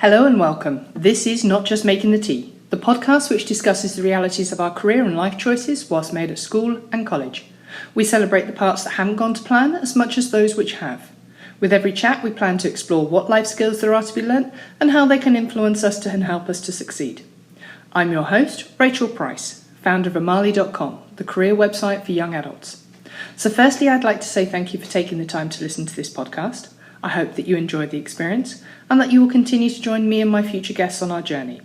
Hello and welcome. This is Not Just Making the Tea, the podcast which discusses the realities of our career and life choices whilst made at school and college. We celebrate the parts that haven't gone to plan as much as those which have. With every chat, we plan to explore what life skills there are to be learnt and how they can influence us and help us to succeed. I'm your host, Rachel Price, founder of Amali.com, the career website for young adults. So firstly, I'd like to say thank you for taking the time to listen to this podcast. I hope that you enjoyed the experience and that you will continue to join me and my future guests on our journey.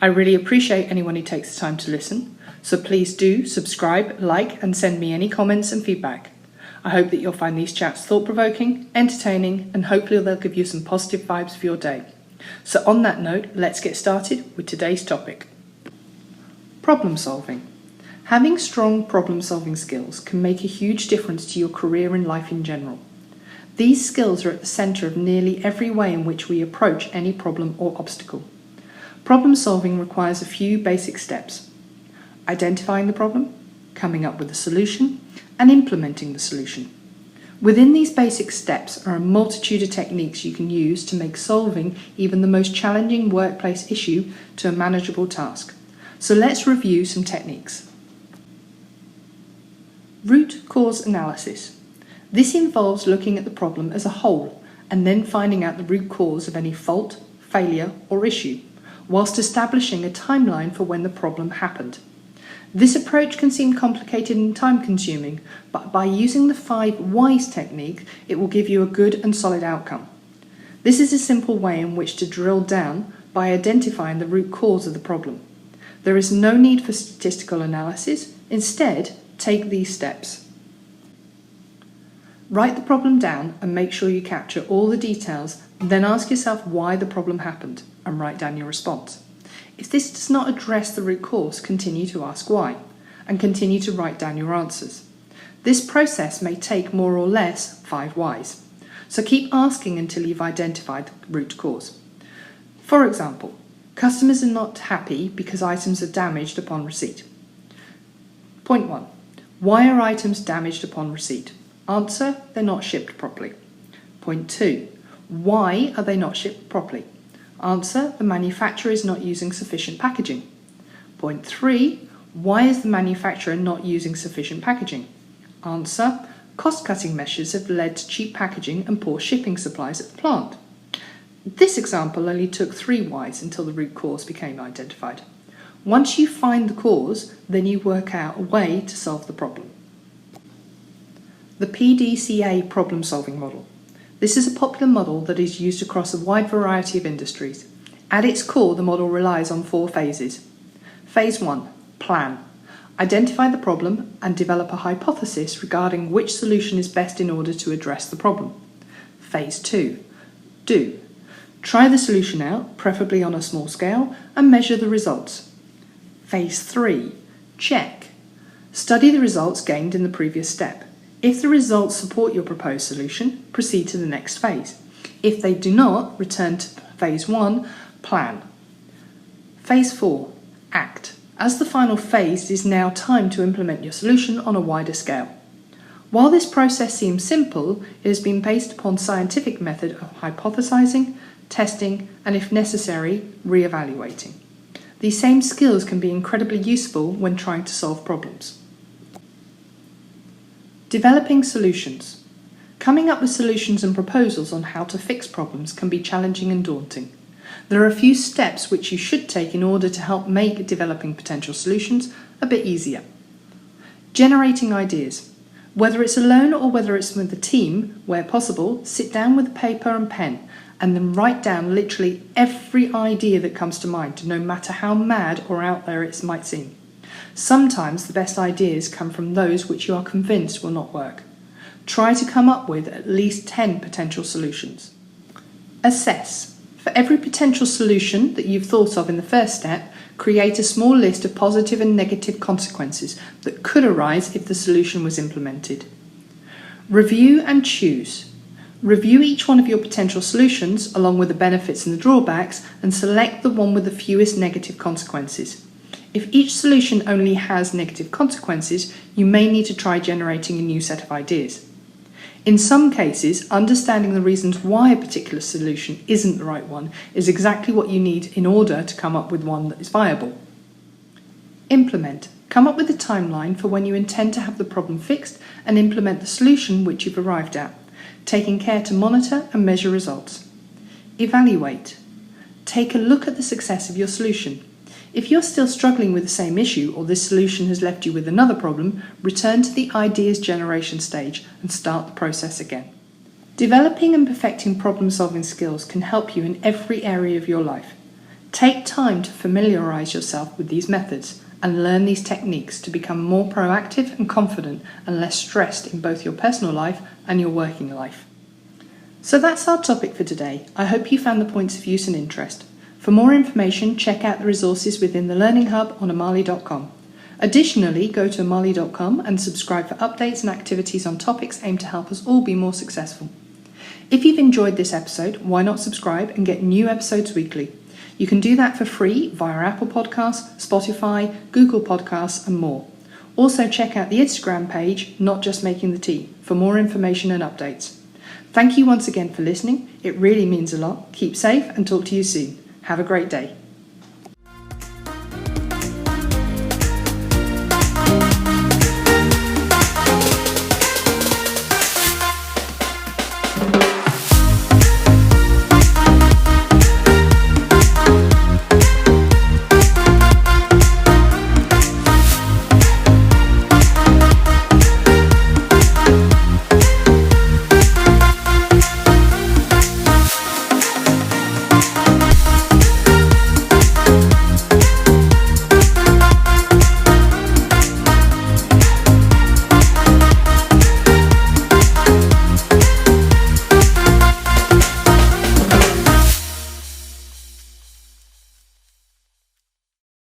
I really appreciate anyone who takes the time to listen, so please do subscribe, like and send me any comments and feedback. I hope that you'll find these chats thought-provoking, entertaining and hopefully they'll give you some positive vibes for your day. So on that note, let's get started with today's topic. Problem solving. Having strong problem-solving skills can make a huge difference to your career and life in general. These skills are at the centre of nearly every way in which we approach any problem or obstacle. Problem solving requires a few basic steps: identifying the problem, coming up with a solution, and implementing the solution. Within these basic steps are a multitude of techniques you can use to make solving even the most challenging workplace issue to a manageable task. So let's review some techniques. Root cause analysis. This involves looking at the problem as a whole and then finding out the root cause of any fault, failure or issue, whilst establishing a timeline for when the problem happened. This approach can seem complicated and time-consuming, but by using the 5 whys technique, it will give you a good and solid outcome. This is a simple way in which to drill down by identifying the root cause of the problem. There is no need for statistical analysis. Instead, take these steps. Write the problem down and make sure you capture all the details, then ask yourself why the problem happened and write down your response. If this does not address the root cause, continue to ask why and continue to write down your answers. This process may take more or less 5 whys, so keep asking until you've identified the root cause. For example, customers are not happy because items are damaged upon receipt. Point 1. Why are items damaged upon receipt? Answer: they're not shipped properly. Point 2. Why are they not shipped properly? Answer: the manufacturer is not using sufficient packaging. Point 3. Why is the manufacturer not using sufficient packaging? Answer: cost-cutting measures have led to cheap packaging and poor shipping supplies at the plant. This example only took 3 whys until the root cause became identified. Once you find the cause, then you work out a way to solve the problem. The PDCA problem-solving model. This is a popular model that is used across a wide variety of industries. At its core, the model relies on 4 phases. Phase 1. Plan. Identify the problem and develop a hypothesis regarding which solution is best in order to address the problem. Phase 2. Do. Try the solution out, preferably on a small scale, and measure the results. Phase 3. Check. Study the results gained in the previous step. If the results support your proposed solution, proceed to the next phase. If they do not, return to phase 1, plan. Phase 4, act. As the final phase, it is now time to implement your solution on a wider scale. While this process seems simple, it has been based upon scientific method of hypothesizing, testing, and if necessary, re-evaluating. These same skills can be incredibly useful when trying to solve problems. Developing solutions. Coming up with solutions and proposals on how to fix problems can be challenging and daunting. There are a few steps which you should take in order to help make developing potential solutions a bit easier. Generating ideas. Whether it's alone or whether it's with a team, where possible, sit down with paper and pen and then write down literally every idea that comes to mind, no matter how mad or out there it might seem. Sometimes the best ideas come from those which you are convinced will not work. Try to come up with at least 10 potential solutions. Assess. For every potential solution that you've thought of in the first step, create a small list of positive and negative consequences that could arise if the solution was implemented. Review and choose. Review each one of your potential solutions along with the benefits and the drawbacks and select the one with the fewest negative consequences. If each solution only has negative consequences, you may need to try generating a new set of ideas. In some cases, understanding the reasons why a particular solution isn't the right one is exactly what you need in order to come up with one that is viable. Implement. Come up with a timeline for when you intend to have the problem fixed and implement the solution which you've arrived at, taking care to monitor and measure results. Evaluate. Take a look at the success of your solution. If you're still struggling with the same issue or this solution has left you with another problem, return to the ideas generation stage and start the process again. Developing and perfecting problem-solving skills can help you in every area of your life. Take time to familiarise yourself with these methods and learn these techniques to become more proactive and confident and less stressed in both your personal life and your working life. So that's our topic for today. I hope you found the points of use and interest. For more information, check out the resources within the Learning Hub on amali.com. Additionally, go to amali.com and subscribe for updates and activities on topics aimed to help us all be more successful. If you've enjoyed this episode, why not subscribe and get new episodes weekly? You can do that for free via Apple Podcasts, Spotify, Google Podcasts and more. Also check out the Instagram page, Not Just Making the Tea, for more information and updates. Thank you once again for listening. It really means a lot. Keep safe and talk to you soon. Have a great day.